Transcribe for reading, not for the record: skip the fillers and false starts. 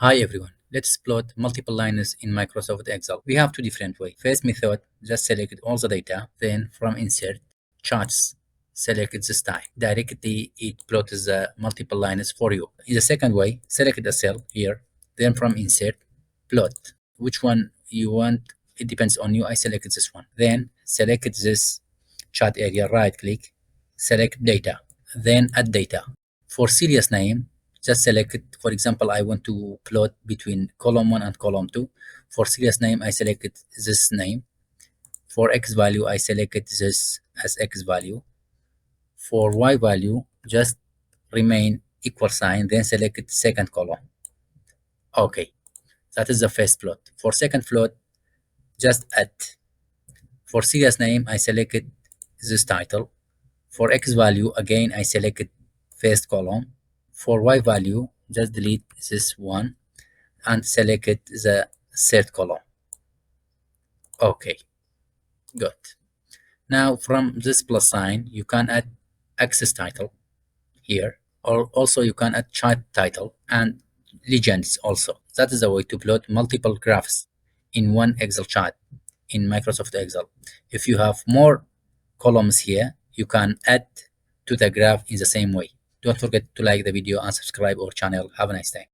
Hi everyone. Let's plot multiple lines in Microsoft Excel. We have two different ways. First method, just select all the data, then from insert, charts, select the style. Directly it plots the multiple lines for you. In the second way, select the cell here, then from insert, plot. Which one you want, it depends on you. I select this one. Then select this chart area, right click, select data, then add data. For serious name, just select it. For example, I want to plot between column 1 and column 2. For serious name, I selected this name. For X value, I selected this as X value. For Y value, just remain equal sign, then select it second column. Okay, that is the first plot. For second plot, just add. For serious name, I selected this title. For X value, again, I selected first column. For Y value, just delete this one and select the third column. Okay, good. Now from this plus sign, you can add access title here, or also you can add chart title and legends also. That is a way to plot multiple graphs in one Excel chart in Microsoft Excel. If you have more columns here, you can add to the graph in the same way. Don't forget to like the video and subscribe our channel. Have a nice day.